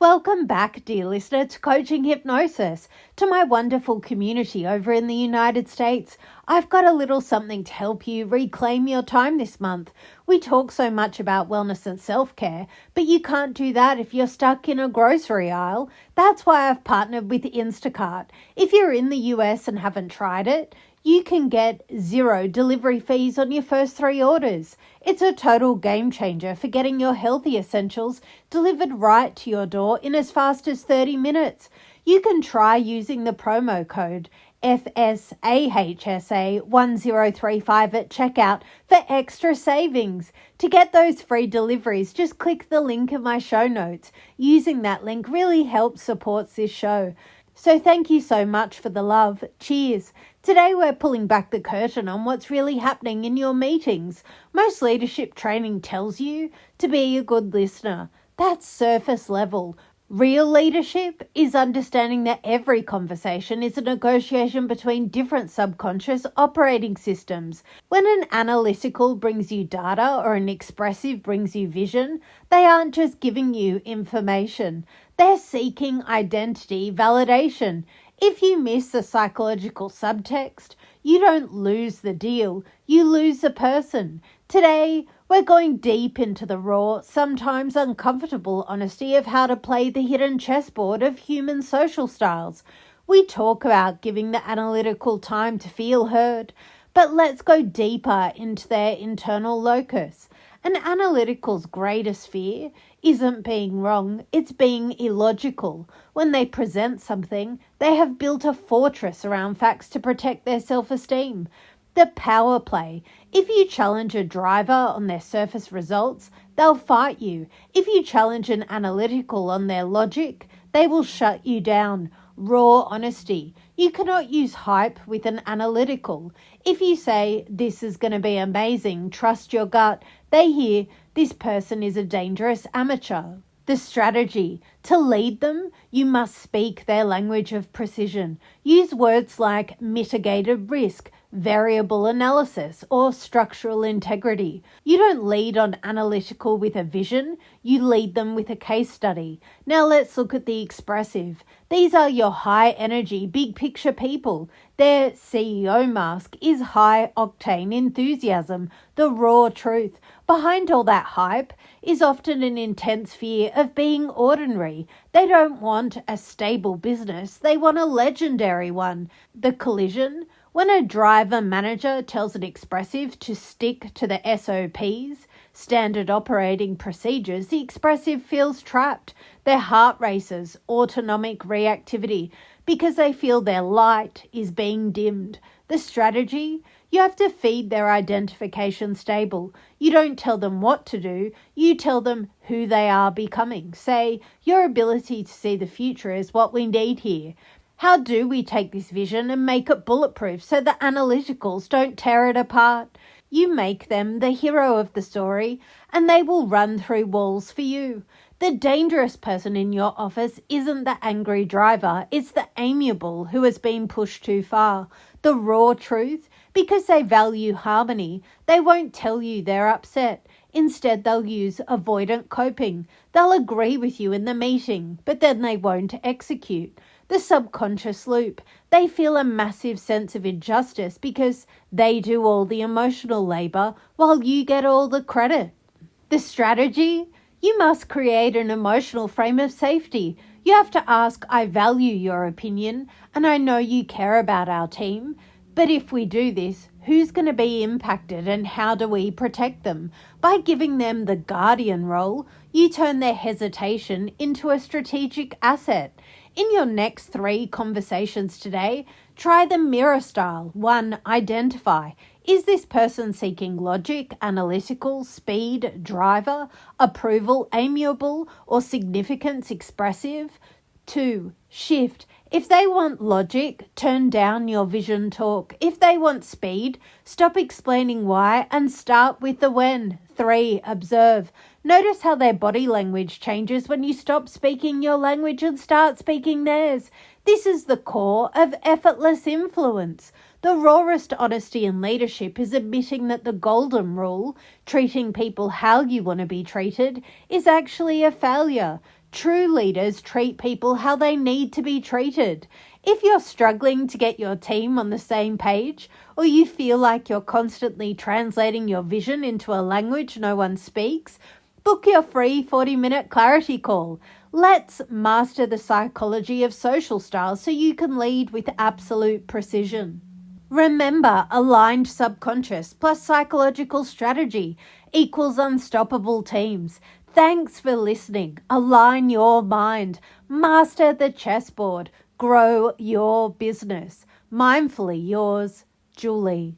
Welcome back, dear listener, to Coaching Hypnosis, to my wonderful community over in the United States. I've got a little something to help you reclaim your time this month. We talk so much about wellness and self-care, but you can't do that if you're stuck in a grocery aisle. That's why I've partnered with Instacart. If you're in the US and haven't tried it, you can get 0 delivery fees on your first 3 orders. It's a total game changer for getting your healthy essentials delivered right to your door in as fast as 30 minutes. You can try using the promo code FSAHSA1035 at checkout for extra savings. To get those free deliveries, just click the link in my show notes. Using that link really helps support this show. So thank you so much for the love. Cheers. Today we're pulling back the curtain on what's really happening in your meetings. Most leadership training tells you to be a good listener. That's surface level. Real leadership is understanding that every conversation is a negotiation between different subconscious operating systems. When an analytical brings you data or an expressive brings you vision, they aren't just giving you information. They're seeking identity validation. If you miss the psychological subtext, you don't lose the deal, you lose the person. Today, we're going deep into the raw, sometimes uncomfortable honesty of how to play the hidden chessboard of human social styles. We talk about giving the analytical time to feel heard, but let's go deeper into their internal locus. An analytical's greatest fear isn't being wrong, it's being illogical. When they present something, they have built a fortress around facts to protect their self-esteem. The power play. If you challenge a driver on their surface results, they'll fight you. If you challenge an analytical on their logic, they will shut you down. Raw honesty. You cannot use hype with an analytical. If you say, this is going to be amazing, trust your gut, they hear, this person is a dangerous amateur. The strategy. To lead them, you must speak their language of precision. Use words like mitigated risk, variable analysis, or structural integrity. You don't lead on analytical with a vision, you lead them with a case study. Now let's look at the expressive. These are your high energy, big picture people. Their CEO mask is high octane enthusiasm, the raw truth. Behind all that hype is often an intense fear of being ordinary. They don't want a stable business, they want a legendary one. The collision. When a driver manager tells an expressive to stick to the SOPs, standard operating procedures, the expressive feels trapped. Their heart races, autonomic reactivity, because they feel their light is being dimmed. The strategy, you have to feed their identification stable. You don't tell them what to do, you tell them who they are becoming. Say, your ability to see the future is what we need here. How do we take this vision and make it bulletproof so the analyticals don't tear it apart? You make them the hero of the story and they will run through walls for you. The dangerous person in your office isn't the angry driver, it's the amiable who has been pushed too far. The raw truth, because they value harmony, they won't tell you they're upset. Instead, they'll use avoidant coping. They'll agree with you in the meeting, but then they won't execute. The subconscious loop. They feel a massive sense of injustice because they do all the emotional labor while you get all the credit. The strategy? You must create an emotional frame of safety. You have to ask, I value your opinion and I know you care about our team, but if we do this, who's going to be impacted and how do we protect them? By giving them the guardian role, you turn their hesitation into a strategic asset. In your next 3 conversations today, try the mirror style. 1. Identify. Is this person seeking logic, analytical, speed, driver, approval, amiable, or significance expressive? 2. Shift. If they want logic, turn down your vision talk. If they want speed, stop explaining why and start with the when. 3. Observe. Notice how their body language changes when you stop speaking your language and start speaking theirs. This is the core of effortless influence. The rawest honesty in leadership is admitting that the golden rule, treating people how you want to be treated, is actually a failure. True leaders treat people how they need to be treated. If you're struggling to get your team on the same page, or you feel like you're constantly translating your vision into a language no one speaks, book your free 40-minute clarity call. Let's master the psychology of social styles so you can lead with absolute precision. Remember, aligned subconscious plus psychological strategy equals unstoppable teams. Thanks for listening. Align your mind. Master the chessboard. Grow your business. Mindfully yours, Julie.